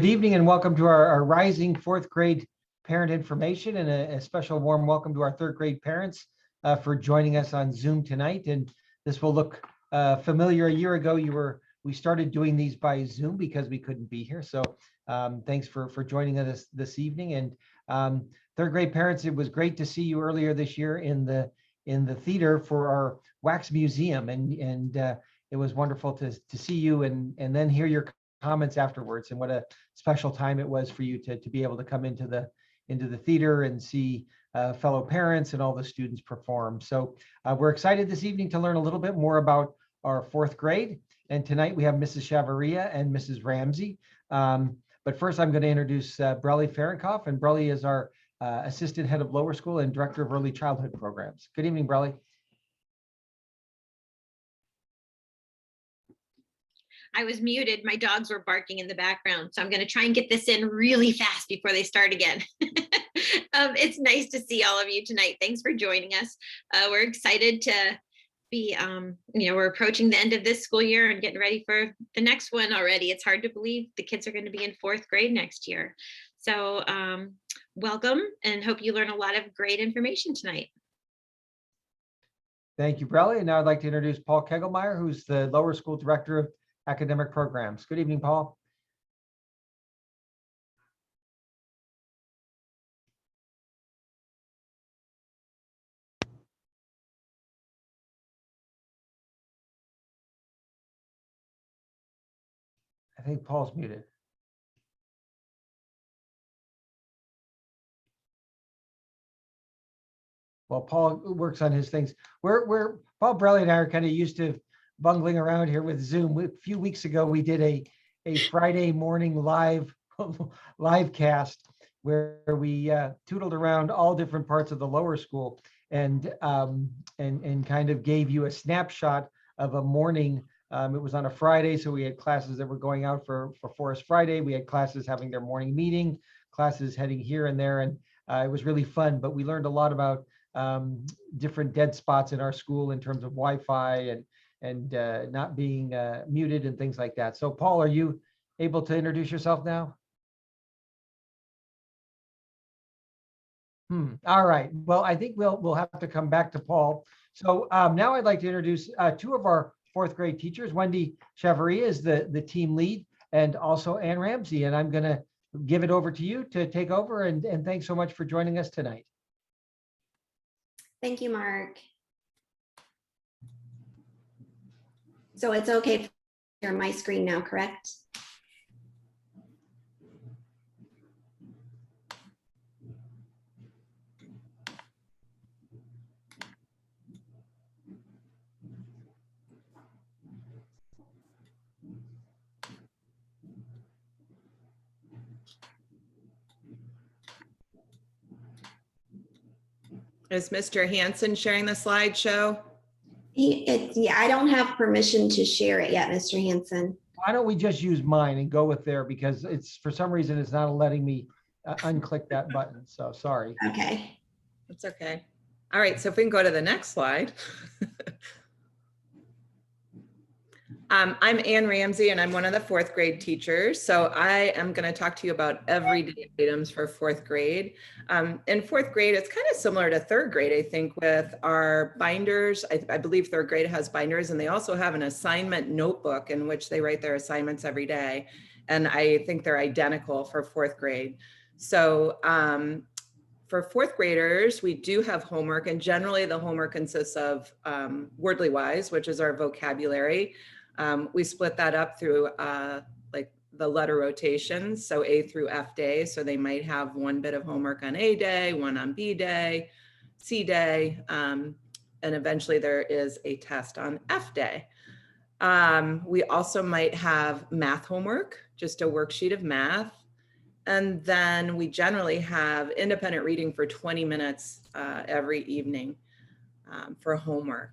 Good evening and welcome to our rising fourth grade parent information, and a special warm welcome to our third grade parents for joining us on Zoom tonight. And this will look familiar. A year ago, we started doing these by Zoom because we couldn't be here. So thanks for joining us this evening. And third grade parents, it was great to see you earlier this year in the theater for our Wax Museum, and it was wonderful to see you and then hear your comments afterwards, and what a special time it was for you to be able to come into the theater and see fellow parents and all the students perform. So we're excited this evening to learn a little bit more about our fourth grade. And tonight we have Mrs. Chavaria and Mrs. Ramsey. But first I'm going to introduce Brelly Ferenkopf, and Brelly is our Assistant Head of Lower School and Director of Early Childhood Programs. Good evening, Brelly. I was muted. My dogs were barking in the background. So I'm going to try and get this in really fast before they start again. It's nice to see all of you tonight. Thanks for joining us. We're excited to be, we're approaching the end of this school year and getting ready for the next one already. It's hard to believe the kids are going to be in fourth grade next year. So welcome, and hope you learn a lot of great information tonight. Thank you, Brelly. And now I'd like to introduce Paul Kegelmeyer, who's the Lower School Director of Academic Programs. Good evening, Paul. I think Paul's muted. Well, Paul works on his things. We're Paul Brelly and I are kind of used to bungling around here with Zoom. A few weeks ago, we did a Friday morning live cast where we tootled around all different parts of the lower school and kind of gave you a snapshot of a morning. It was on a Friday, so we had classes that were going out for Forest Friday. We had classes having their morning meeting, classes heading here and there, and it was really fun. But we learned a lot about different dead spots in our school in terms of Wi-Fi and not being muted and things like that. So Paul, are you able to introduce yourself now? All right. Well, I think we'll have to come back to Paul. So now I'd like to introduce two of our fourth grade teachers. Wendy Chavaria is the team lead, and also Ann Ramsey. And I'm going to give it over to you to take over. And thanks so much for joining us tonight. Thank you, Mark. So it's okay to share my screen now, correct? Is Mr. Hanson sharing the slideshow? Yeah, I don't have permission to share it yet, Mr. Hanson. Why don't we just use mine and go with there, because it's, for some reason, it's not letting me unclick that button. So sorry. Okay. That's okay. All right, so if we can go to the next slide. I'm Ann Ramsey, and I'm one of the fourth grade teachers. So I am going to talk to you about everyday items for fourth grade. In fourth grade, it's kind of similar to third grade, I think, with our binders. I believe third grade has binders, and they also have an assignment notebook in which they write their assignments every day. And I think they're identical for fourth grade. So for fourth graders, we do have homework, and generally the homework consists of Wordly Wise, which is our vocabulary. We split that up through like the letter rotations, so A through F days. So they might have one bit of homework on A day, one on B day, C day, and eventually there is a test on F day. We also might have math homework, just a worksheet of math. And then we generally have independent reading for 20 minutes every evening for homework.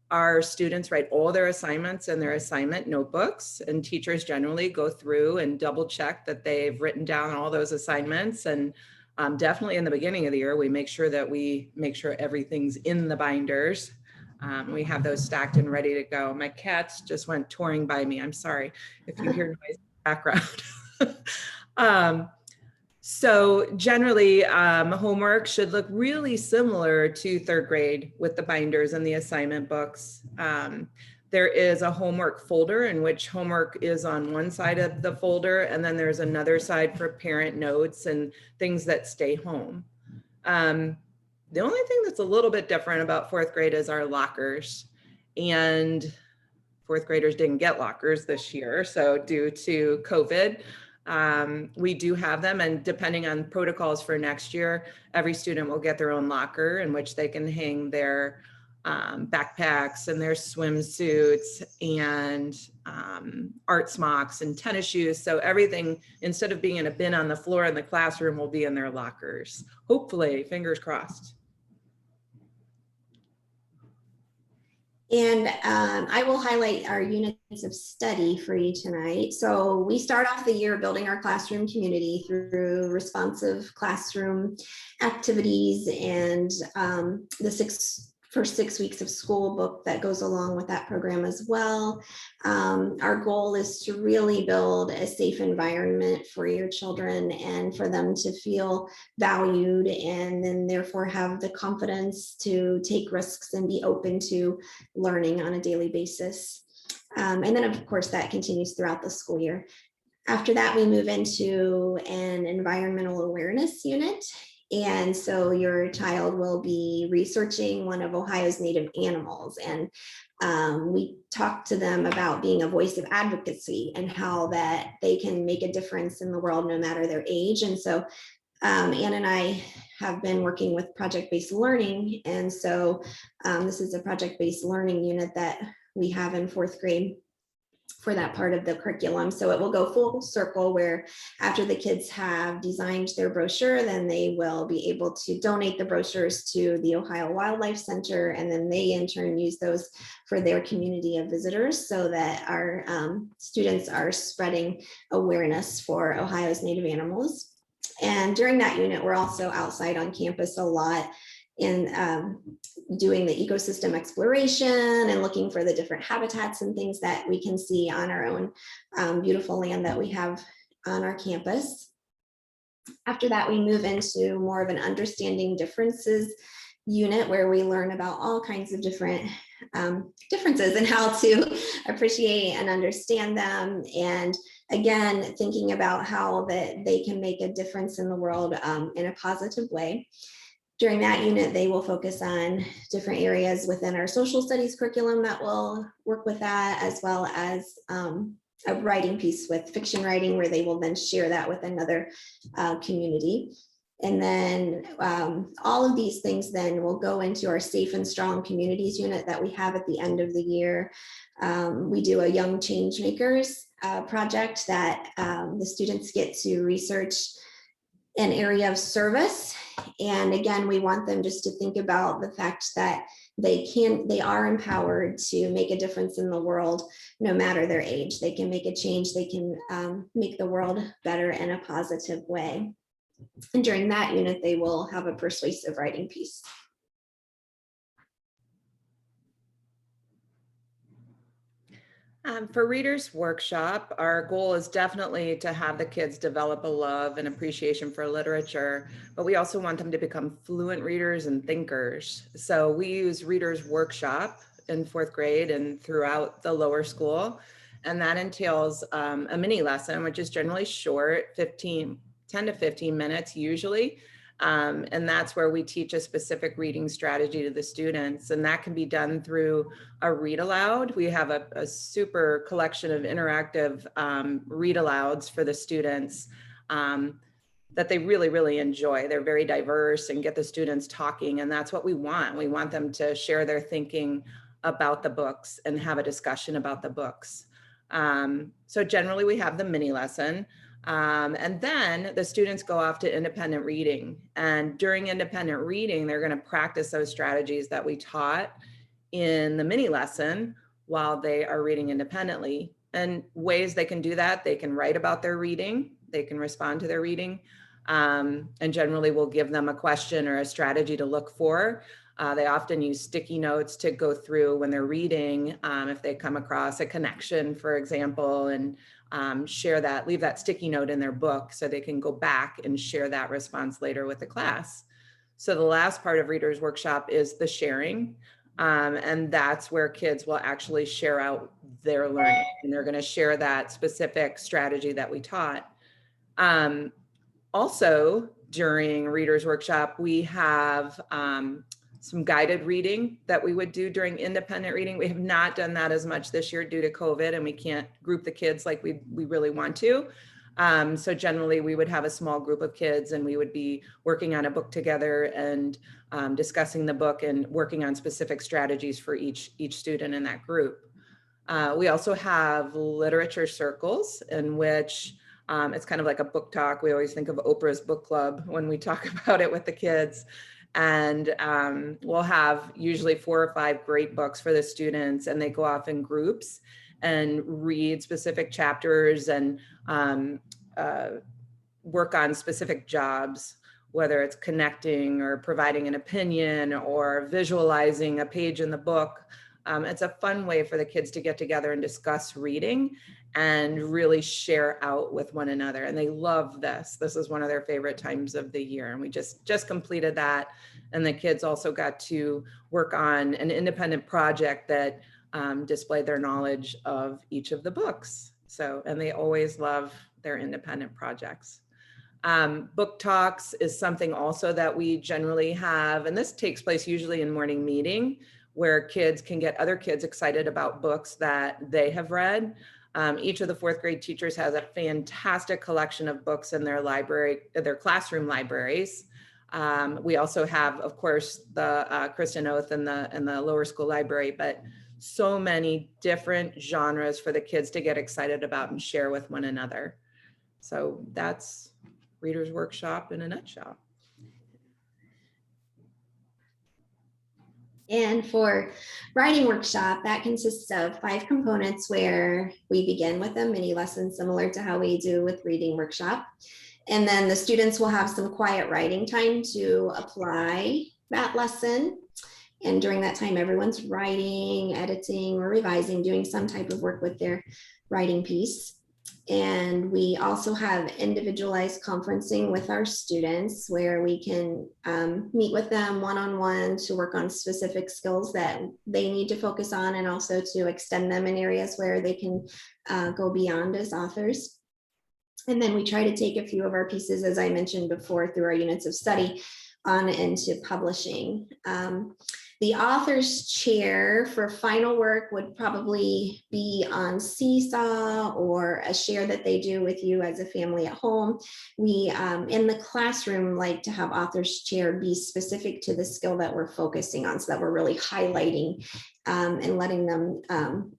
Our students write all their assignments in their assignment notebooks, and teachers generally go through and double check that they've written down all those assignments. And definitely in the beginning of the year, we make sure everything's in the binders. We have those stacked and ready to go. My cats just went touring by me. I'm sorry if you hear noise in the background. So generally, homework should look really similar to third grade with the binders and the assignment books. There is a homework folder in which homework is on one side of the folder, and then there's another side for parent notes and things that stay home. The only thing that's a little bit different about fourth grade is our lockers. And fourth graders didn't get lockers this year. So due to COVID, we do have them, and depending on protocols for next year, every student will get their own locker in which they can hang their backpacks and their swimsuits and art smocks and tennis shoes. So everything, instead of being in a bin on the floor in the classroom, will be in their lockers. Hopefully, fingers crossed. And I will highlight our units of study for you tonight. So we start off the year building our classroom community through responsive classroom activities and the first 6 weeks of school book that goes along with that program as well. Our goal is to really build a safe environment for your children and for them to feel valued, and then therefore have the confidence to take risks and be open to learning on a daily basis. And then of course that continues throughout the school year. After that, we move into an environmental awareness unit. And so your child will be researching one of Ohio's native animals. And we talk to them about being a voice of advocacy and how that they can make a difference in the world no matter their age. And so Ann and I have been working with project-based learning. And so this is a project-based learning unit that we have in fourth grade for that part of the curriculum. So it will go full circle, where after the kids have designed their brochure, then they will be able to donate the brochures to the Ohio Wildlife Center, and then they in turn use those for their community of visitors, so that our students are spreading awareness for Ohio's native animals. And during that unit, we're also outside on campus a lot in doing the ecosystem exploration and looking for the different habitats and things that we can see on our own beautiful land that we have on our campus. After that, we move into more of an understanding differences unit, where we learn about all kinds of different differences and how to appreciate and understand them. And again, thinking about how that they can make a difference in the world in a positive way. During that unit, they will focus on different areas within our social studies curriculum that will work with that, as well as a writing piece with fiction writing, where they will then share that with another community. And then all of these things then will go into our Safe and Strong Communities unit that we have at the end of the year. We do a Young Change Makers project that the students get to research an area of service. And again, we want them just to think about the fact that they are empowered to make a difference in the world, no matter their age. They can make a change, they can make the world better in a positive way. And during that unit, they will have a persuasive writing piece. For Readers Workshop, our goal is definitely to have the kids develop a love and appreciation for literature, but we also want them to become fluent readers and thinkers. So we use Readers Workshop in fourth grade and throughout the lower school. And that entails a mini lesson, which is generally short, 10 to 15 minutes usually. And that's where we teach a specific reading strategy to the students. And that can be done through a read aloud. We have a super collection of interactive read alouds for the students that they really, really enjoy. They're very diverse and get the students talking. And that's what we want. We want them to share their thinking about the books and have a discussion about the books. So generally we have the mini lesson. And then the students go off to independent reading. And during independent reading, they're going to practice those strategies that we taught in the mini lesson while they are reading independently. And ways they can do that: they can write about their reading, they can respond to their reading, and generally we'll give them a question or a strategy to look for. They often use sticky notes to go through when they're reading, if they come across a connection, for example, and share that, leave that sticky note in their book so they can go back and share that response later with the class. So the last part of Readers Workshop is the sharing. And that's where kids will actually share out their learning, and they're going to share that specific strategy that we taught. Also, during Readers Workshop, we have some guided reading that we would do during independent reading. We have not done that as much this year due to COVID, and we can't group the kids like we really want to. So generally we would have a small group of kids and we would be working on a book together and discussing the book and working on specific strategies for each student in that group. We also have literature circles in which it's kind of like a book talk. We always think of Oprah's book club when we talk about it with the kids. And we'll have usually 4 or 5 great books for the students, and they go off in groups and read specific chapters and work on specific jobs, whether it's connecting or providing an opinion or visualizing a page in the book. It's a fun way for the kids to get together and discuss reading and really share out with one another. And they love this. This is one of their favorite times of the year. And we just completed that. And the kids also got to work on an independent project that displayed their knowledge of each of the books. So, and they always love their independent projects. Book talks is something also that we generally have, and this takes place usually in morning meeting, where kids can get other kids excited about books that they have read. Each of the 4th grade teachers has a fantastic collection of books in their library, their classroom libraries. We also have, of course, the Kristen Oath in the lower school library, but so many different genres for the kids to get excited about and share with one another. So that's Readers Workshop in a nutshell. And for writing workshop, that consists of 5 components where we begin with a mini lesson similar to how we do with reading workshop. And then the students will have some quiet writing time to apply that lesson. And during that time, everyone's writing, editing, or revising, doing some type of work with their writing piece. And we also have individualized conferencing with our students where we can meet with them one-on-one to work on specific skills that they need to focus on, and also to extend them in areas where they can go beyond as authors. And then we try to take a few of our pieces, as I mentioned before, through our units of study on into publishing. The author's chair for final work would probably be on Seesaw or a share that they do with you as a family at home. We, in the classroom, like to have author's chair be specific to the skill that we're focusing on, so that we're really highlighting and letting them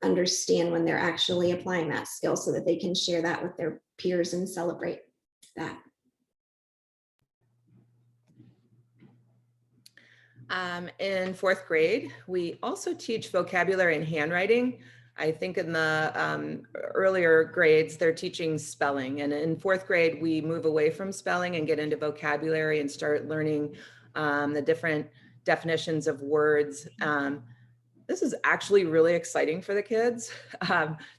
understand when they're actually applying that skill, so that they can share that with their peers and celebrate that. In 4th grade, we also teach vocabulary and handwriting. I think in the earlier grades, they're teaching spelling. And in 4th grade, we move away from spelling and get into vocabulary and start learning the different definitions of words. This is actually really exciting for the kids.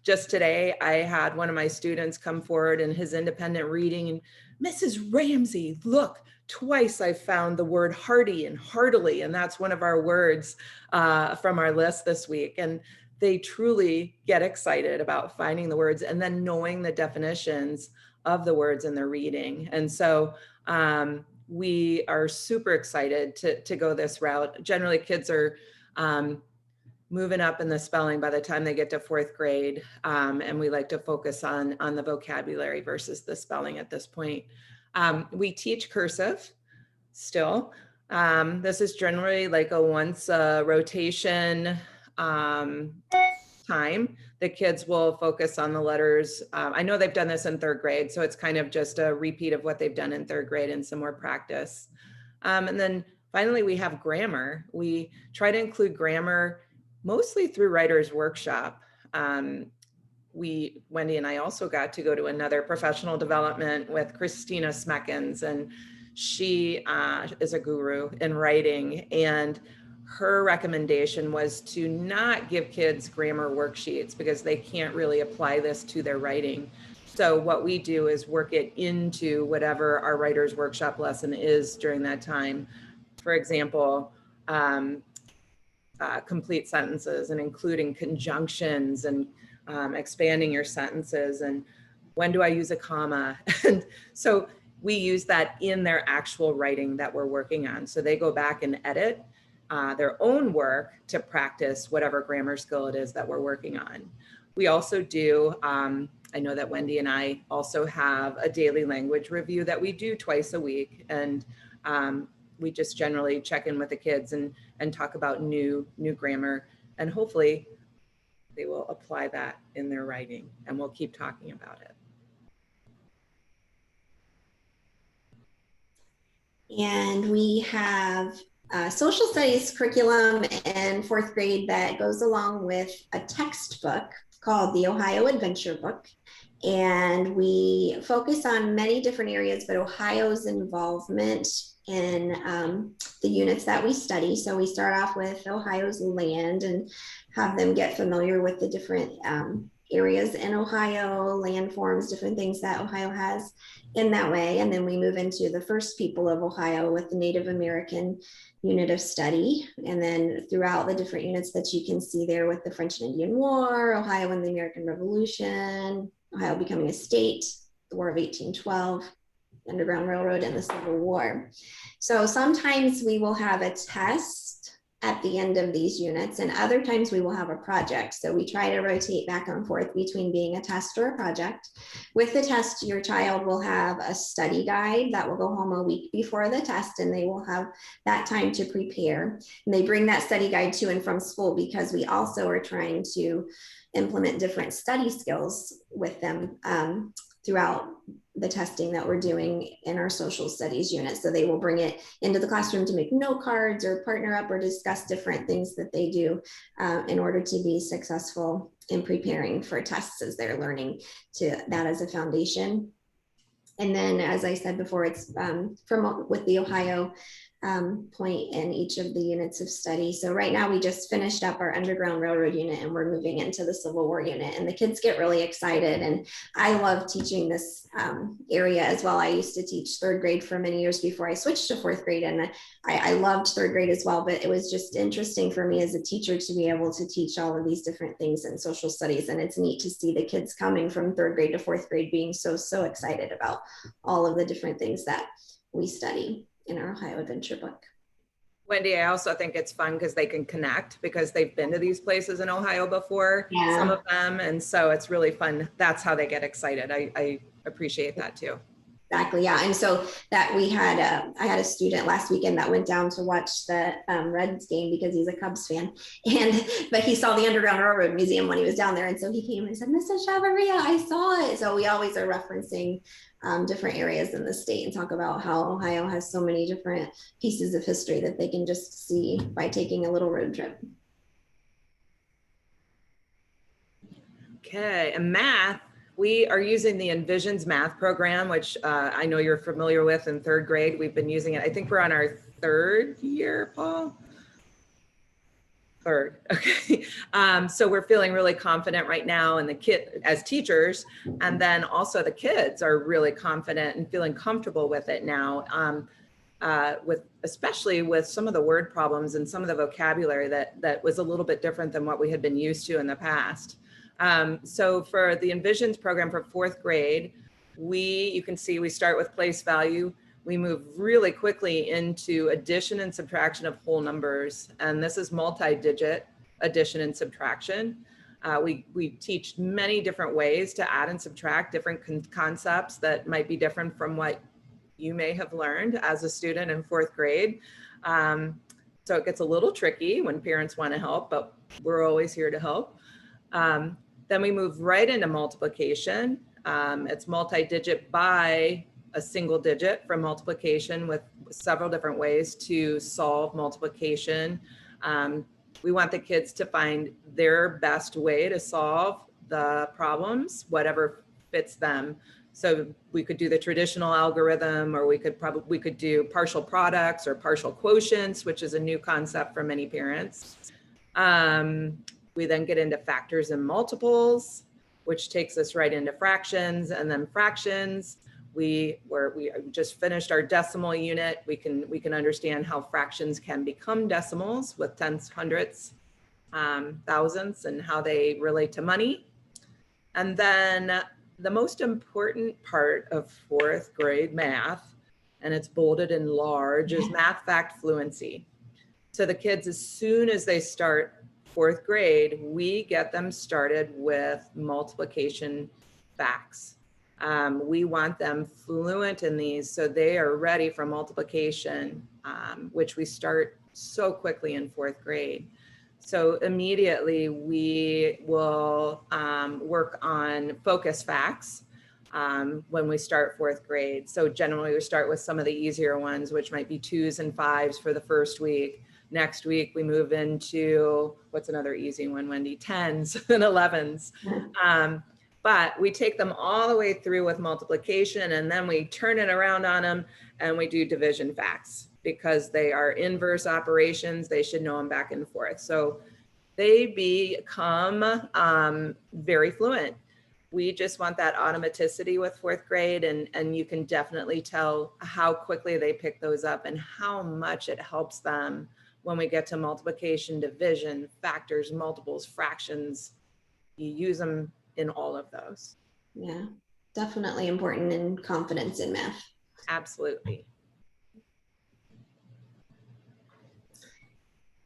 Just today, I had one of my students come forward in his independent reading, and Mrs. Ramsey, look, twice I found the word hearty and heartily, and that's one of our words from our list this week. And they truly get excited about finding the words and then knowing the definitions of the words in their reading. And so we are super excited to go this route. Generally, kids are moving up in the spelling by the time they get to 4th grade. And we like to focus on the vocabulary versus the spelling at this point. We teach cursive still. This is generally like a once a rotation time. The kids will focus on the letters. I know they've done this in 3rd grade, so it's kind of just a repeat of what they've done in 3rd grade and some more practice. And then finally, we have grammar. We try to include grammar mostly through Writers Workshop. Wendy and I also got to go to another professional development with Christina Smeckens, and she is a guru in writing, and her recommendation was to not give kids grammar worksheets because they can't really apply this to their writing. So what we do is work it into whatever our writer's workshop lesson is during that time. For example, complete sentences and including conjunctions and expanding your sentences, and when do I use a comma? And so we use that in their actual writing that we're working on. So they go back and edit their own work to practice whatever grammar skill it is that we're working on. We also do, I know that Wendy and I also have a daily language review that we do twice a week. And we just generally check in with the kids and talk about new grammar, and hopefully they will apply that in their writing, and we'll keep talking about it. And we have a social studies curriculum in fourth grade that goes along with a textbook called the Ohio Adventure Book. And we focus on many different areas, but Ohio's involvement in the units that we study. So we start off with Ohio's land and have them get familiar with the different areas in Ohio, landforms, different things that Ohio has in that way. And then we move into the first people of Ohio with the Native American unit of study. And then throughout the different units that you can see there with the French and Indian War, Ohio and the American Revolution, Ohio becoming a state, the War of 1812, Underground Railroad, and the Civil War. So sometimes we will have a test at the end of these units, and other times we will have a project. So we try to rotate back and forth between being a test or a project. With the test, your child will have a study guide that will go home a week before the test, and they will have that time to prepare. And they bring that study guide to and from school because we also are trying to implement different study skills with them throughout the testing that we're doing in our social studies unit. So they will bring it into the classroom to make note cards or partner up or discuss different things that they do in order to be successful in preparing for tests as they're learning to that as a foundation. And then, as I said before, it's with the Ohio point in each of the units of study. So right now we just finished up our Underground Railroad unit and we're moving into the Civil War unit, and the kids get really excited. And I love teaching this area as well. I used to teach third grade for many years before I switched to fourth grade, and I loved third grade as well, but it was just interesting for me as a teacher to be able to teach all of these different things in social studies. And it's neat to see the kids coming from third grade to fourth grade being so excited about all of the different things that we study in our Ohio Adventure Book. Wendy, I also think it's fun because they can connect because they've been to these places in Ohio before, some of them. And so it's really fun. That's how they get excited. I appreciate that too. Exactly. Yeah. And so that we had, I had a student last weekend that went down to watch the Reds game because he's a Cubs fan. But he saw the Underground Railroad Museum when he was down there. And so he came and said, Mrs. Chavarria, I saw it. So we always are referencing different areas in the state and talk about how Ohio has so many different pieces of history that they can just see by taking a little road trip. Okay. And math. We are using the Envisions math program, which I know you're familiar with in third grade. We've been using it. I think we're on our third year, Paul. Third. Okay. So we're feeling really confident right now, and the kid as teachers, and then also the kids are really confident and feeling comfortable with it now. Especially with some of the word problems and some of the vocabulary that was a little bit different than what we had been used to in the past. So for the Envisions program for fourth grade, you can see we start with place value. We move really quickly into addition and subtraction of whole numbers. And this is multi-digit addition and subtraction. We teach many different ways to add and subtract different concepts that might be different from what you may have learned as a student in fourth grade. So it gets a little tricky when parents want to help, but we're always here to help. Then we move right into multiplication. It's multi-digit by a single digit from multiplication with several different ways to solve multiplication. We want the kids to find their best way to solve the problems, whatever fits them. So we could do the traditional algorithm, or we could do partial products or partial quotients, which is a new concept for many parents. We then get into factors and multiples, which takes us right into fractions, and then fractions. We just finished our decimal unit. We can understand how fractions can become decimals with tenths, hundredths, thousandths, and how they relate to money. And then the most important part of fourth grade math, and it's bolded in large, is math fact fluency. So the kids, as soon as they start fourth grade, we get them started with multiplication facts. We want them fluent in these so they are ready for multiplication, which we start so quickly in fourth grade. So immediately we will work on focus facts when we start fourth grade. So generally we start with some of the easier ones, which might be 2s and 5s for the first week. Next week we move into, what's another easy one, Wendy? 10s and 11s. But we take them all the way through with multiplication, and then we turn it around on them and we do division facts, because they are inverse operations. They should know them back and forth. So they become very fluent. We just want that automaticity with fourth grade, and you can definitely tell how quickly they pick those up and how much it helps them when we get to multiplication, division, factors, multiples, fractions. You use them in all of those. Yeah, definitely important in confidence in math. Absolutely.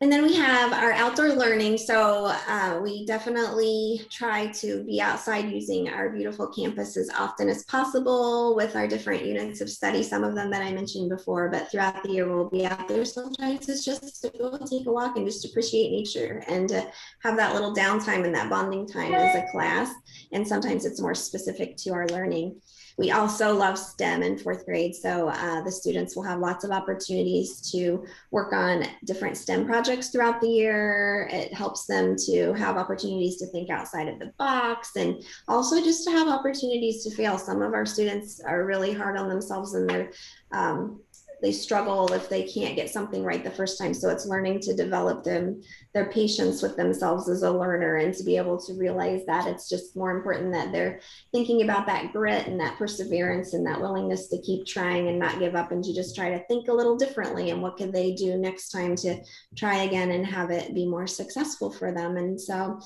And then we have our outdoor learning. So we definitely try to be outside using our beautiful campus as often as possible with our different units of study, some of them that I mentioned before, but throughout the year we'll be out there. Sometimes it's just to go take a walk and just appreciate nature and to have that little downtime and that bonding time as a class. And sometimes it's more specific to our learning. We also love STEM in fourth grade. So the students will have lots of opportunities to work on different STEM projects throughout the year. It helps them to have opportunities to think outside of the box, and also just to have opportunities to fail. Some of our students are really hard on themselves, and they struggle if they can't get something right the first time. So it's learning to develop their patience with themselves as a learner, and to be able to realize that it's just more important that they're thinking about that grit and that perseverance and that willingness to keep trying and not give up, and to just try to think a little differently and what can they do next time to try again and have it be more successful for them. And so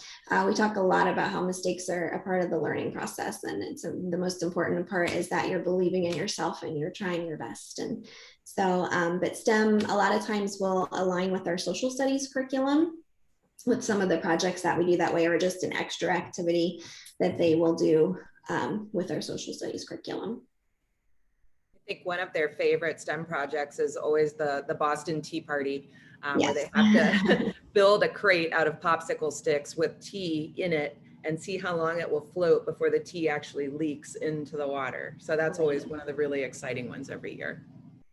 we talk a lot about how mistakes are a part of the learning process, and it's the most important part is that you're believing in yourself and you're trying your best. And so, but STEM a lot of times will align with our social studies curriculum with some of the projects that we do that way, or just an extra activity that they will do with our social studies curriculum. I think one of their favorite STEM projects is always the Boston Tea Party, Yes. where they have to build a crate out of popsicle sticks with tea in it and see how long it will float before the tea actually leaks into the water. So that's always one of the really exciting ones every year.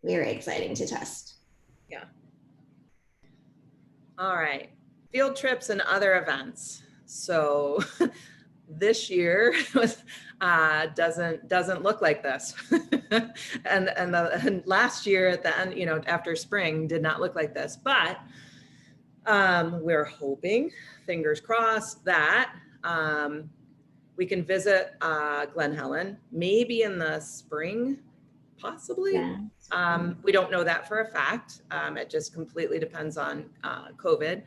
Very exciting to test. Yeah. All right. Field trips and other events. So this year was doesn't look like this, and last year at the end, after spring, did not look like this. But we're hoping, fingers crossed, that we can visit Glen Helen maybe in the spring, possibly. Yeah. We don't know that for a fact. It just completely depends on COVID.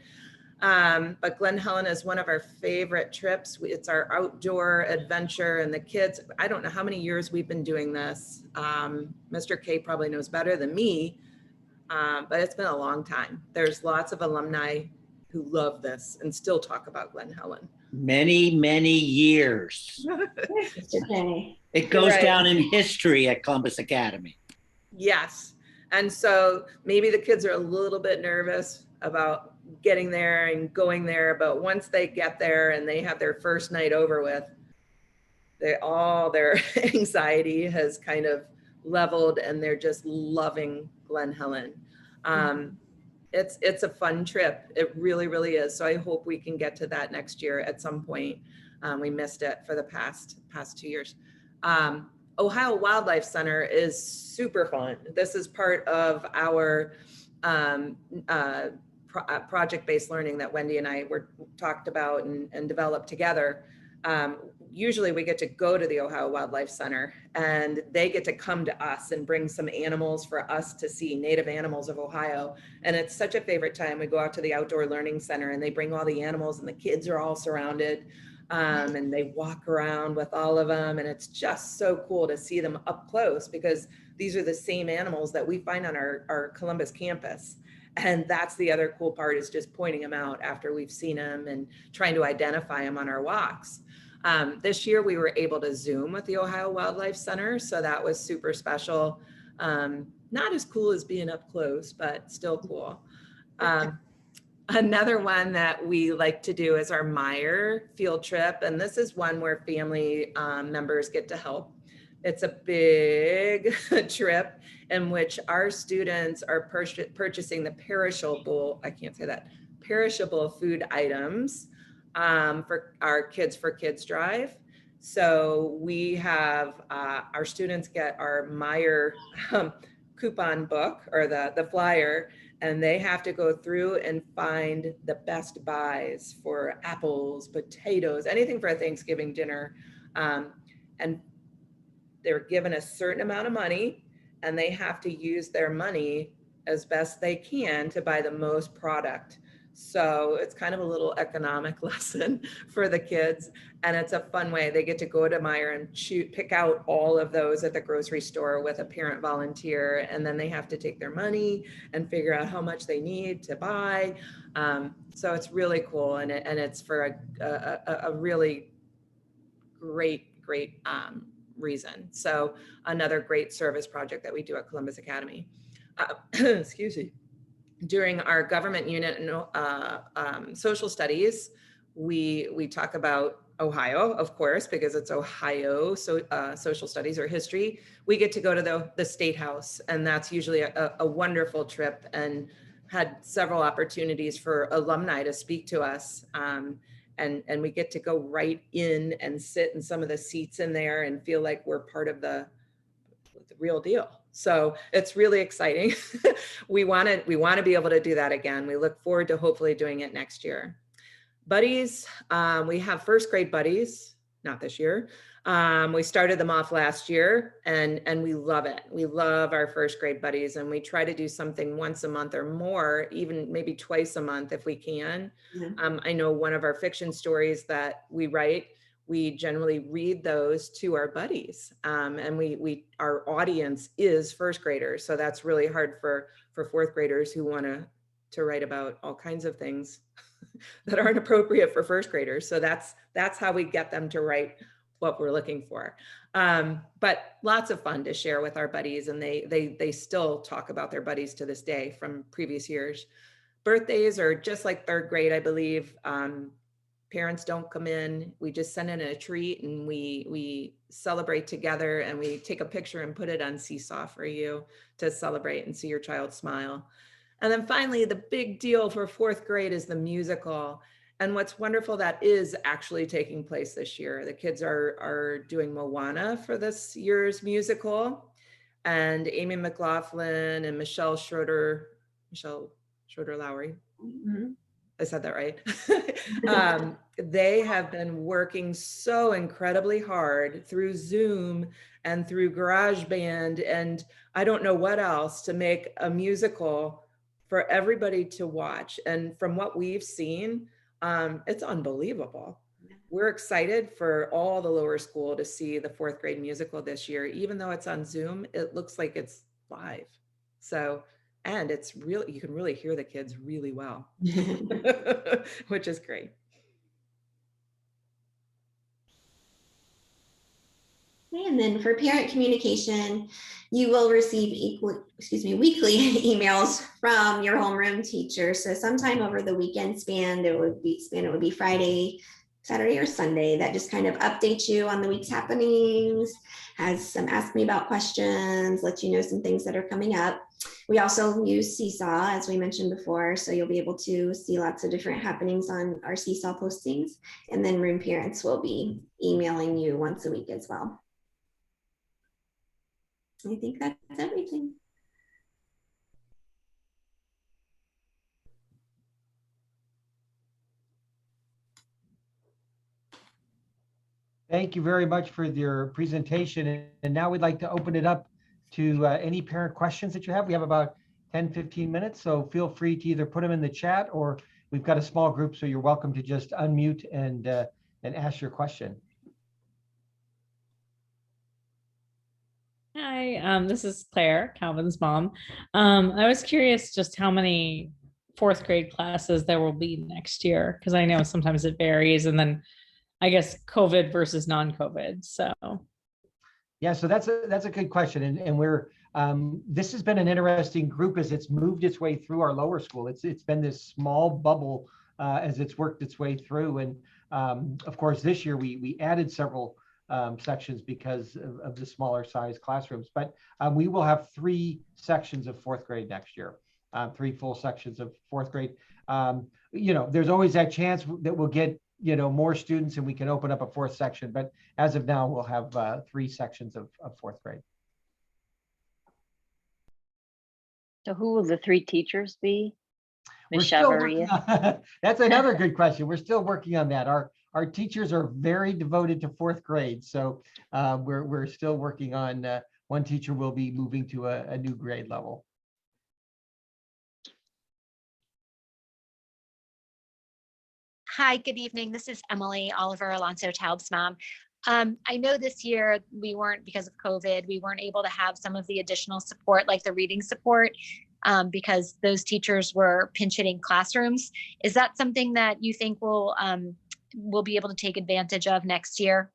But Glen Helen is one of our favorite trips. It's our outdoor adventure, and the kids, I don't know how many years we've been doing this. Mr. K probably knows better than me, but it's been a long time. There's lots of alumni who love this and still talk about Glen Helen. Many, many years. Okay. It goes Right. down in history at Columbus Academy. Yes. And so maybe the kids are a little bit nervous about getting there and going there, but once they get there and they have their first night over with, all their anxiety has kind of leveled, and they're just loving Glen Helen. It's a fun trip. It really, really is. So I hope we can get to that next year at some point. We missed it for the past 2 years. Ohio Wildlife Center is super fun. This is part of our project-based learning that Wendy and I talked about and developed together. Usually we get to go to the Ohio Wildlife Center and they get to come to us and bring some animals for us to see, native animals of Ohio. And it's such a favorite time. We go out to the Outdoor Learning Center and they bring all the animals and the kids are all surrounded. And they walk around with all of them. And it's just so cool to see them up close because these are the same animals that we find on our Columbus campus. And that's the other cool part, is just pointing them out after we've seen them and trying to identify them on our walks. This year we were able to Zoom with the Ohio Wildlife Center. So that was super special. Not as cool as being up close, but still cool. Another one that we like to do is our Meyer field trip. And this is one where family members get to help. It's a big trip in which our students are purchasing the perishable food items for our Kids for Kids drive. So we have our students get our Meyer coupon book, or the flyer, and they have to go through and find the best buys for apples, potatoes, anything for a Thanksgiving dinner. And they're given a certain amount of money and they have to use their money as best they can to buy the most product. So it's kind of a little economic lesson for the kids. And it's a fun way. They get to go to Meyer and pick out all of those at the grocery store with a parent volunteer. And then they have to take their money and figure out how much they need to buy. So it's really cool. And it's for a really great reason. So another great service project that we do at Columbus Academy. Excuse me. During our government unit and social studies, we talk about Ohio, of course, because it's Ohio social studies or history. We get to go to the State House, and that's usually a wonderful trip, and had several opportunities for alumni to speak to us. And we get to go right in and sit in some of the seats in there and feel like we're part of the real deal. So it's really exciting. We want to be able to do that again. We look forward to hopefully doing it next year. Buddies, we have first grade buddies, not this year. We started them off last year and we love it. We love our first grade buddies, and we try to do something once a month or more, even maybe twice a month if we can. Yeah. I know one of our fiction stories that we write, we generally read those to our buddies, and our audience is first graders. So that's really hard for fourth graders who want to write about all kinds of things that aren't appropriate for first graders. So that's how we get them to write what we're looking for. But lots of fun to share with our buddies, and they still talk about their buddies to this day from previous years. Birthdays are just like third grade, I believe. Parents don't come in. We just send in a treat and we celebrate together, and we take a picture and put it on Seesaw for you to celebrate and see your child smile. And then finally, the big deal for fourth grade is the musical. And what's wonderful, that is actually taking place this year. The kids are doing Moana for this year's musical, and Amy McLaughlin and Michelle Schroeder Lowry. Mm-hmm. I said that right. They have been working so incredibly hard through Zoom and through GarageBand and I don't know what else to make a musical for everybody to watch. And from what we've seen, it's unbelievable. We're excited for all the lower school to see the fourth grade musical this year. Even though it's on Zoom, it looks like it's live. So, and it's really, you can really hear the kids really well, which is great. And then for parent communication, you will receive weekly emails from your homeroom teacher. So sometime over the weekend span, it would be Friday, Saturday, or Sunday, that just kind of updates you on the week's happenings, has some ask me about questions, let you know some things that are coming up. We also use Seesaw, as we mentioned before, so you'll be able to see lots of different happenings on our Seesaw postings, and then room parents will be emailing you once a week as well. I think that's everything. Thank you very much for your presentation. And now we'd like to open it up to any parent questions that you have. We have about 10, 15 minutes, so feel free to either put them in the chat, or we've got a small group, so you're welcome to just unmute and ask your question. Hi, this is Claire, Calvin's mom. I was curious just how many fourth grade classes there will be next year, because I know sometimes it varies, and then I guess COVID versus non-COVID. So Yeah, so that's a good question, and we're this has been an interesting group as it's moved its way through our lower school. It's been this small bubble as it's worked its way through, and of course this year we added several sections because of the smaller size classrooms. But we will have 3 sections of fourth grade next year, 3 full sections of fourth grade. You know, there's always that chance that we'll get more students and we can open up a 4th section, but as of now we'll have 3 sections of 4th grade. So who will the 3 teachers be? We're Ms. still working Chavaria? on, that's another good question. We're still working on that. Our teachers are very devoted to 4th grade, so we're still working on. One teacher will be moving to a new grade level. Hi, good evening. This is Emily Oliver Alonso Taub's mom. I know this year because of COVID, we weren't able to have some of the additional support, like the reading support, because those teachers were pinch hitting classrooms. Is that something that you think we'll be able to take advantage of next year?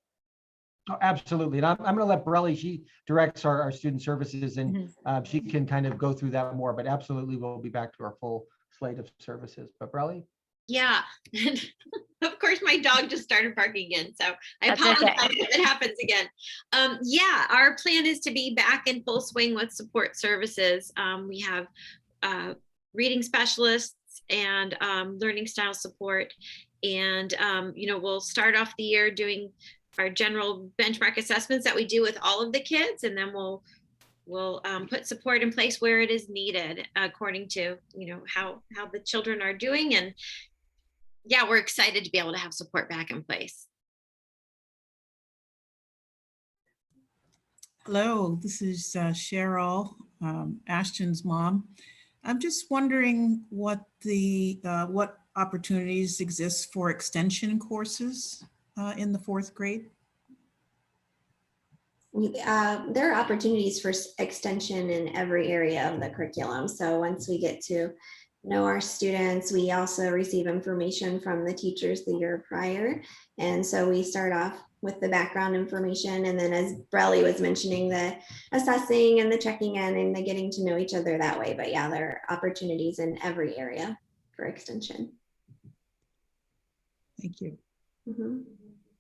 Oh, absolutely. And I'm going to let Borelli, she directs our student services, and she can kind of go through that more, but absolutely we'll be back to our full slate of services. But Borelli? Yeah, and of course my dog just started barking again, so I That's apologize okay. if it happens again. Yeah, our plan is to be back in full swing with support services. We have reading specialists and learning style support, and we'll start off the year doing our general benchmark assessments that we do with all of the kids, and then we'll put support in place where it is needed according to how the children are doing. And yeah, we're excited to be able to have support back in place. Hello, this is Cheryl, Ashton's mom. I'm just wondering what opportunities exist for extension courses in the 4th grade? There are opportunities for extension in every area of the curriculum. So once we get to know our students, we also receive information from the teachers the year prior. And so we start off with the background information. And then as Borelli was mentioning, the assessing and the checking in and the getting to know each other that way. But yeah, there are opportunities in every area for extension. Thank you.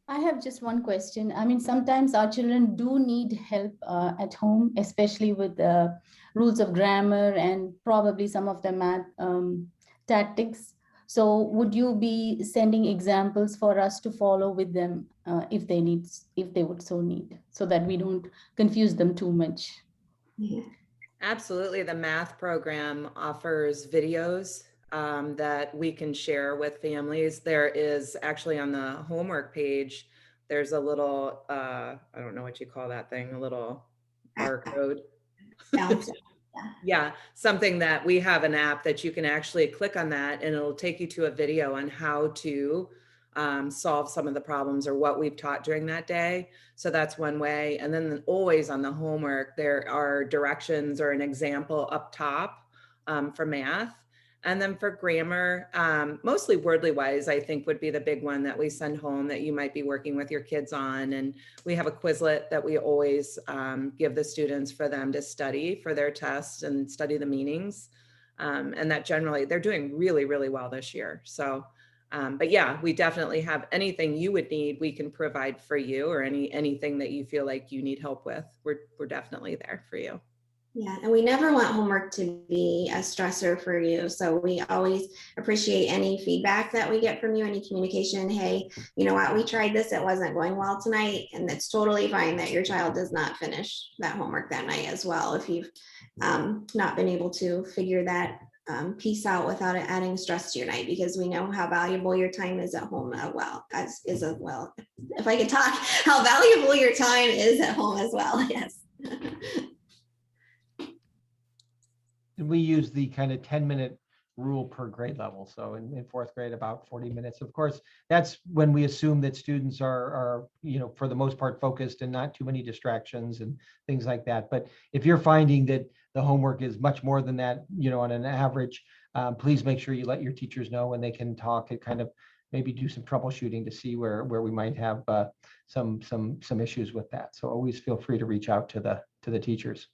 I have just one question. I mean, sometimes our children do need help at home, especially with the rules of grammar and probably some of the math tactics. So would you be sending examples for us to follow with them if they would so need, so that we don't confuse them too much? Yeah. Absolutely. The math program offers videos that we can share with families. There is actually on the homework page, there's a little, I don't know what you call that thing, a little barcode. Yeah, something that we have an app that you can actually click on that and it'll take you to a video on how to solve some of the problems or what we've taught during that day. So that's one way. And then always on the homework, there are directions or an example up top for math. And then for grammar, mostly Wordly Wise, I think would be the big one that we send home that you might be working with your kids on. And we have a Quizlet that we always give the students for them to study for their tests and study the meanings. And that generally, they're doing really, really well this year. So, but yeah, we definitely have anything you would need, we can provide for you, or anything that you feel like you need help with. We're definitely there for you. Yeah, and we never want homework to be a stressor for you. So we always appreciate any feedback that we get from you, any communication. Hey, you know what, we tried this, it wasn't going well tonight. And it's totally fine that your child does not finish that homework that night as well. If you've not been able to figure that piece out without it adding stress to your night, because we know how valuable your time is at home if I could talk, how valuable your time is at home as well. Yes. And we use the kind of 10-minute rule per grade level. So in fourth grade, about 40 minutes. Of course, that's when we assume that students are, for the most part focused and not too many distractions and things like that. But if you're finding that the homework is much more than that, on an average, please make sure you let your teachers know, and they can talk and kind of maybe do some troubleshooting to see where we might have some issues with that. So always feel free to reach out to the teachers.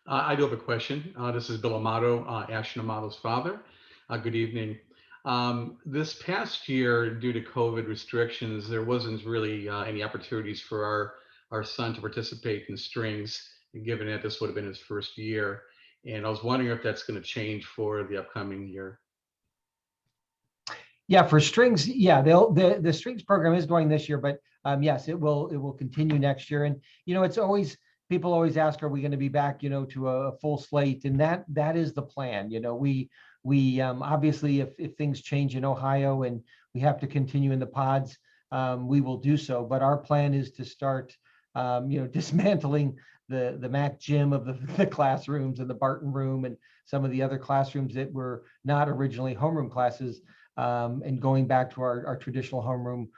I do have a question. This is Bill Amato, Ashton Amato's father. Good evening. This past year, due to COVID restrictions, there wasn't really any opportunities for our son to participate in strings, given that this would have been his first year. And I was wondering if that's going to change for the upcoming year. Yeah, for strings, yeah, the strings program is going this year, but yes, it will continue next year. And it's always, people always ask, are we going to be back, to a full slate? And that is the plan. We obviously, if things change in Ohio and we have to continue in the pods, we will do so. But our plan is to start, dismantling the Mac gym of the classrooms and the Barton room and some of the other classrooms that were not originally homeroom classes, and going back to our traditional homeroom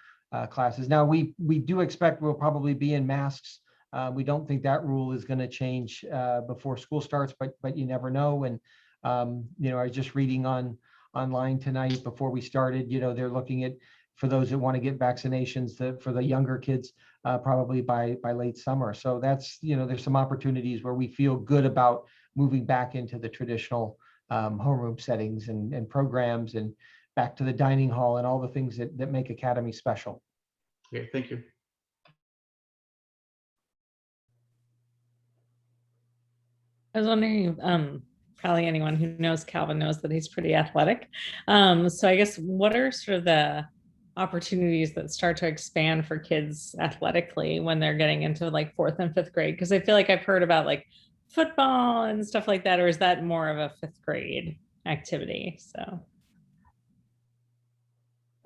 classes. Now, we do expect we'll probably be in masks. We don't think that rule is going to change before school starts, but you never know. And I was just reading online tonight before we started. They're looking at, for those that want to get vaccinations, for the younger kids, probably by late summer. So that's, there's some opportunities where we feel good about moving back into the traditional homeroom settings and programs, and back to the dining hall and all the things that make Academy special. Okay, thank you. I was wondering, probably anyone who knows Calvin knows that he's pretty athletic. So I guess what are sort of the opportunities that start to expand for kids athletically when they're getting into like 4th and 5th grade? Because I feel like I've heard about like football and stuff like that, or is that more of a 5th grade activity? So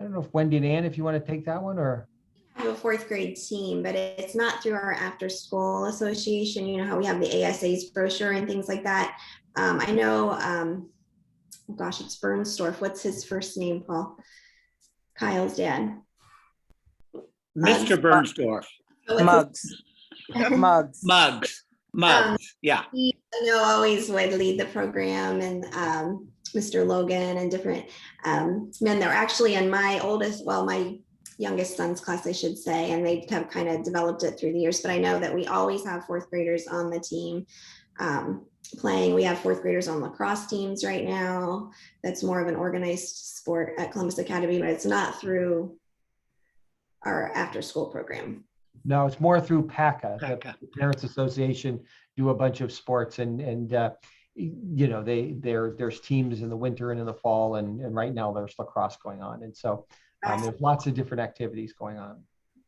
I don't know if Wendy and Ann, if you want to take that one, or. I have a 4th grade team, but it's not through our after school association. You know how we have the ASA's brochure and things like that. I know, oh gosh, it's Bernstorff. What's his first name, Paul? Kyle's dad. Mr. Bernstorff. Muggs. Yeah. He, always would lead the program, and Mr. Logan and different men that were actually in my youngest son's class, I should say, and they have kind of developed it through the years. But I know that we always have 4th graders on the team playing. We have 4th graders on lacrosse teams right now. That's more of an organized sport at Columbus Academy, but it's not through our after school program. No, it's more through PACA. The Parents Association do a bunch of sports, and there's teams in the winter and in the fall, and right now there's lacrosse going on. And so there's lots of different activities going on.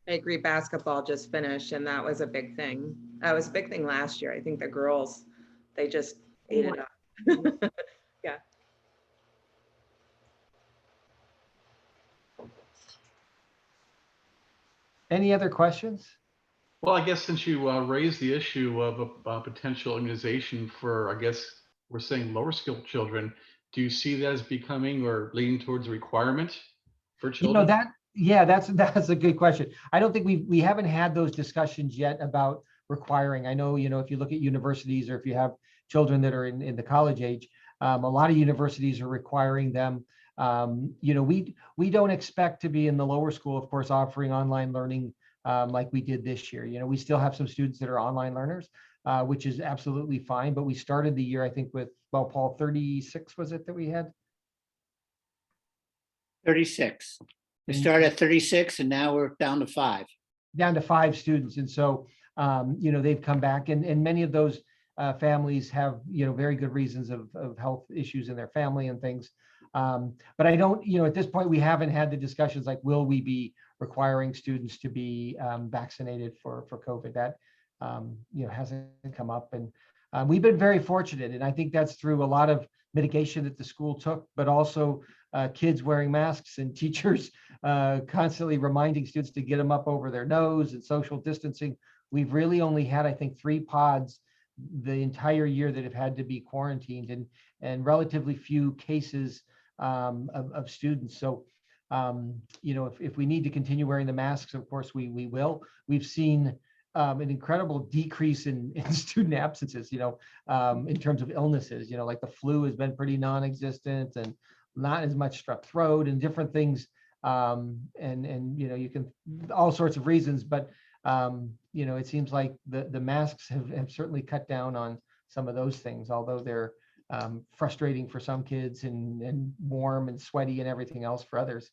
I agree. Basketball just finished, and that was a big thing. That was a big thing last year. I think the girls, they just ate it up. Yeah. Any other questions? Well, I guess since you raised the issue of a potential immunization for, I guess we're saying lower skilled children, do you see that as becoming or leaning towards a requirement for children? That's a good question. I don't think we haven't had those discussions yet about requiring. I know, if you look at universities, or if you have children that are in the college age, a lot of universities are requiring them. We don't expect to be in the lower school, of course, offering online learning like we did this year. We still have some students that are online learners, which is absolutely fine. But we started the year, I think, with, well, Paul, 36 was it that we had? 36. We started at 36, and now we're down to 5. Down to 5 students. And so they've come back, and many of those families have, very good reasons of health issues in their family and things. But I don't, at this point, we haven't had the discussions like, will we be requiring students to be vaccinated for COVID? That, hasn't come up. And we've been very fortunate. And I think that's through a lot of mitigation that the school took, but also kids wearing masks and teachers constantly reminding students to get them up over their nose and social distancing. We've really only had, I think, 3 pods the entire year that have had to be quarantined, and relatively few cases of students. So, if we need to continue wearing the masks, of course we will. We've seen an incredible decrease in student absences, in terms of illnesses, like the flu has been pretty non-existent, and not as much strep throat and different things. And you can, all sorts of reasons, but it seems like the masks have certainly cut down on some of those things, although they're frustrating for some kids and warm and sweaty and everything else for others.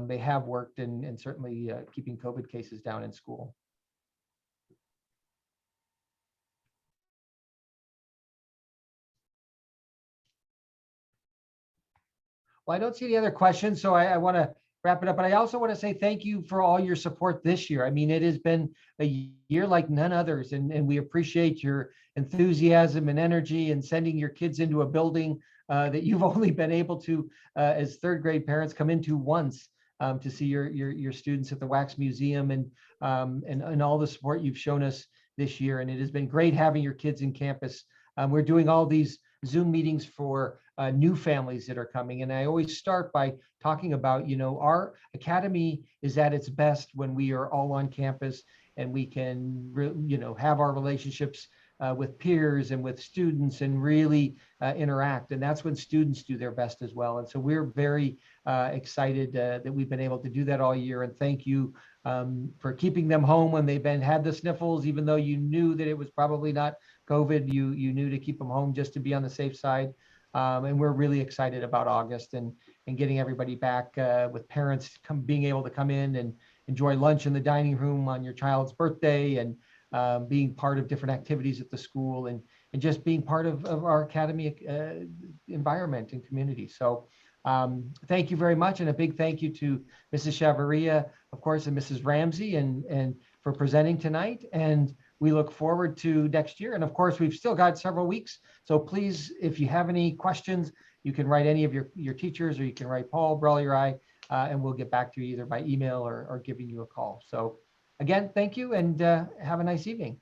They have worked and certainly keeping COVID cases down in school. Well, I don't see any other questions, so I want to wrap it up. But I also want to say thank you for all your support this year. I mean, it has been a year like none others, and we appreciate your enthusiasm and energy and sending your kids into a building that you've only been able to, as 3rd grade parents, come into once to see your students at the Wax Museum, and all the support you've shown us this year. And it has been great having your kids in campus. We're doing all these Zoom meetings for new families that are coming. And I always start by talking about, our academy is at its best when we are all on campus and we can, have our relationships with peers and with students and really interact. And that's when students do their best as well. And so we're very excited that we've been able to do that all year. And thank you for keeping them home when they've had the sniffles, even though you knew that it was probably not COVID, you knew to keep them home just to be on the safe side. And we're really excited about August and getting everybody back with parents being able to come in and enjoy lunch in the dining room on your child's birthday, and being part of different activities at the school, and just being part of our academy environment and community. So thank you very much. And a big thank you to Mrs. Chavarria, of course, and Mrs. Ramsey, and for presenting tonight. And we look forward to next year. And of course, we've still got several weeks. So please, if you have any questions, you can write any of your teachers, or you can write Paul Brolier, and we'll get back to you either by email or giving you a call. So again, thank you, and have a nice evening.